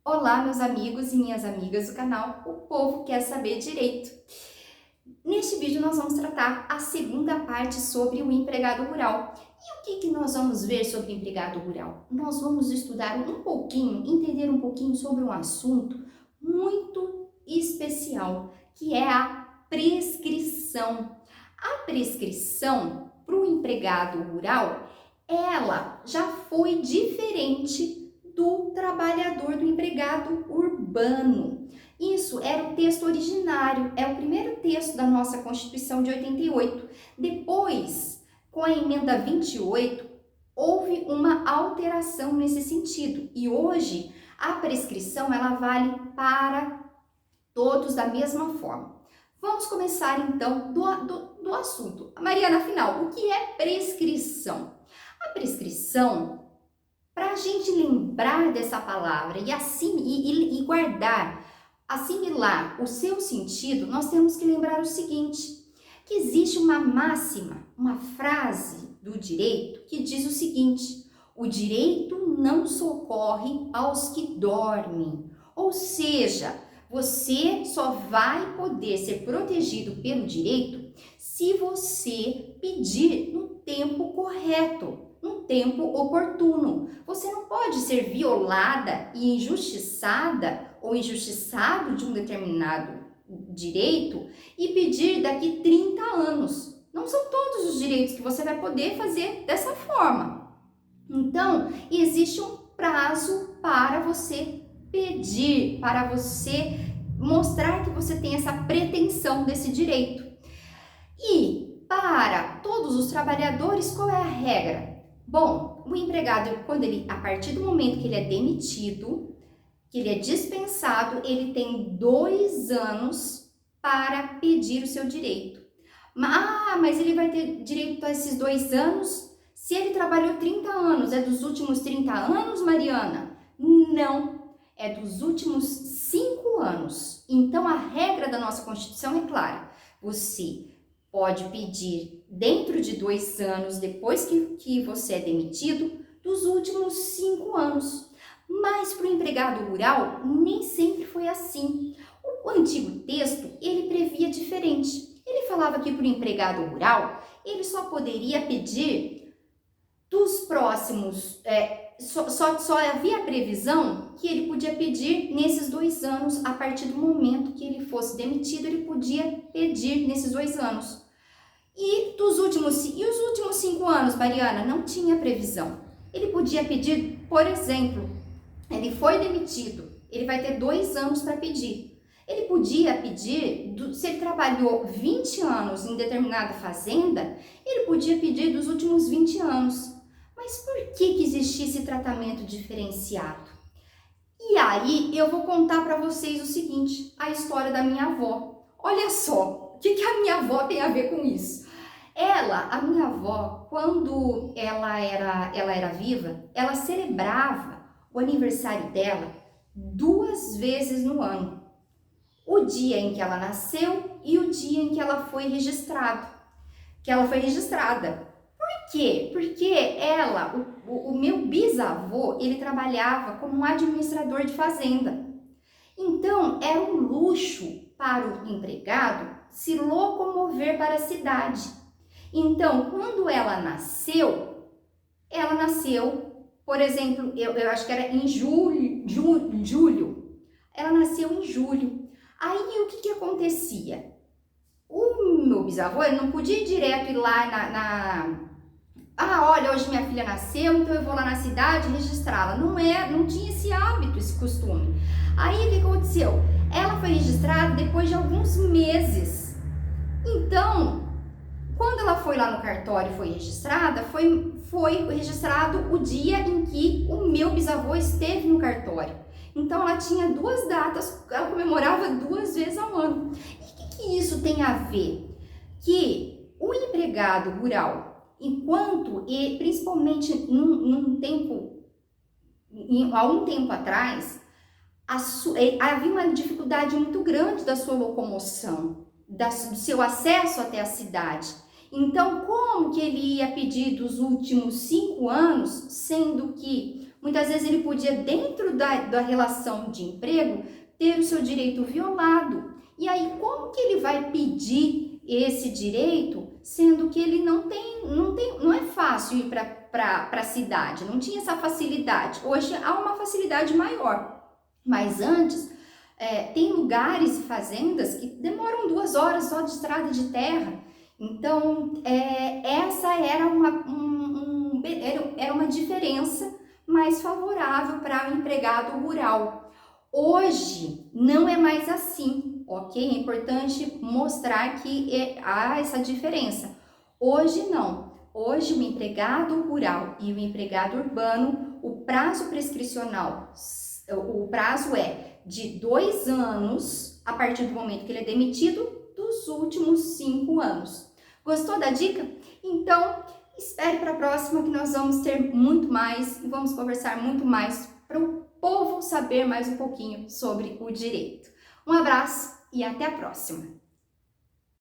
Olá, meus amigos e minhas amigas do canal O Povo Quer Saber Direito. Neste vídeo nós vamos tratar a segunda parte sobre o empregado rural. E o que nós vamos ver sobre o empregado rural? Nós vamos estudar um pouquinho, entender um pouquinho sobre um assunto muito especial, que é a prescrição. A prescrição para o empregado rural, ela já foi diferente do trabalhador, do empregado urbano. Isso era o texto originário, é o primeiro texto da nossa Constituição de 88. Depois, com a emenda 28, houve uma alteração nesse sentido. E hoje, a prescrição, ela vale para todos da mesma forma. Vamos começar, então, do assunto. Mariana, afinal, o que é prescrição? A prescrição, para a gente lembrar dessa palavra e assim e guardar, assimilar o seu sentido, nós temos que lembrar o seguinte, que existe uma máxima, uma frase do direito que diz o seguinte: o direito não socorre aos que dormem. Ou seja, você só vai poder ser protegido pelo direito se você pedir no tempo correto, no tempo oportuno. Você não pode ser violada e injustiçada ou injustiçado de um determinado direito e pedir daqui 30 anos. Não são todos os direitos que você vai poder fazer dessa forma. Então, existe um prazo para você pedir, para você mostrar que você tem essa pretensão desse direito. E para todos os trabalhadores, qual é a regra? Bom, o empregado, a partir do momento que ele é demitido, que ele é dispensado, ele tem 2 anos para pedir o seu direito. Mas ele vai ter direito a esses 2 anos se ele trabalhou 30 anos. É dos últimos 30 anos, Mariana? Não, é dos últimos 5 anos. Então, a regra da nossa Constituição é clara. Você pode pedir dentro de 2 anos, depois que você é demitido, dos últimos 5 anos. Mas para o empregado rural, nem sempre foi assim. O antigo texto, ele previa diferente. Ele falava que para o empregado rural, ele só poderia pedir dos próximos, só havia a previsão que ele podia pedir nesses 2 anos, a partir do momento que ele fosse demitido, ele podia pedir nesses 2 anos. E os últimos 5 anos, Mariana, não tinha previsão. Ele podia pedir, por exemplo, ele foi demitido, ele vai ter 2 anos para pedir. Ele podia pedir, se ele trabalhou 20 anos em determinada fazenda, ele podia pedir dos últimos 20 anos. Mas por que existia esse tratamento diferenciado? E aí eu vou contar para vocês o seguinte, a história da minha avó. Olha só, o que a minha avó tem a ver com isso? A minha avó, quando ela era viva, ela celebrava o aniversário dela 2 vezes no ano. O dia em que ela nasceu e o dia em que ela foi registrada. Por quê? Porque o meu bisavô, ele trabalhava como um administrador de fazenda. Então, era um luxo para o empregado se locomover para a cidade. Então, quando ela nasceu, por exemplo, eu acho que era em julho. Ela nasceu em julho. Aí, o que acontecia? O meu bisavô, ele não podia ir direto ir lá olha, hoje minha filha nasceu, então eu vou lá na cidade registrá-la. Não tinha esse hábito, esse costume. Aí, o que aconteceu? Ela foi registrada depois de alguns meses. Então, quando ela foi lá no cartório e foi registrada, foi registrado o dia em que o meu bisavô esteve no cartório. Então, ela tinha 2 datas, ela comemorava 2 vezes ao ano. E o que isso tem a ver? Que o empregado rural, e principalmente há um tempo atrás, havia uma dificuldade muito grande da sua locomoção, do seu acesso até a cidade. Então, como que ele ia pedir dos últimos 5 anos, sendo que Muitas vezes ele podia, dentro da relação de emprego, ter o seu direito violado. E aí, como que ele vai pedir esse direito, sendo que ele não é fácil ir para a cidade, não tinha essa facilidade. Hoje há uma facilidade maior, mas antes tem lugares e fazendas que demoram 2 horas só de estrada de terra. Então, essa era uma diferença mais favorável para o empregado rural. Hoje não é mais assim, ok? É importante mostrar que há essa diferença. Hoje não. Hoje o empregado rural e o empregado urbano, o prazo prescricional, o prazo é de 2 anos a partir do momento que ele é demitido, dos últimos 5 anos. Gostou da dica? Então, espere para a próxima que nós vamos ter muito mais e vamos conversar muito mais para o povo saber mais um pouquinho sobre o direito. Um abraço e até a próxima!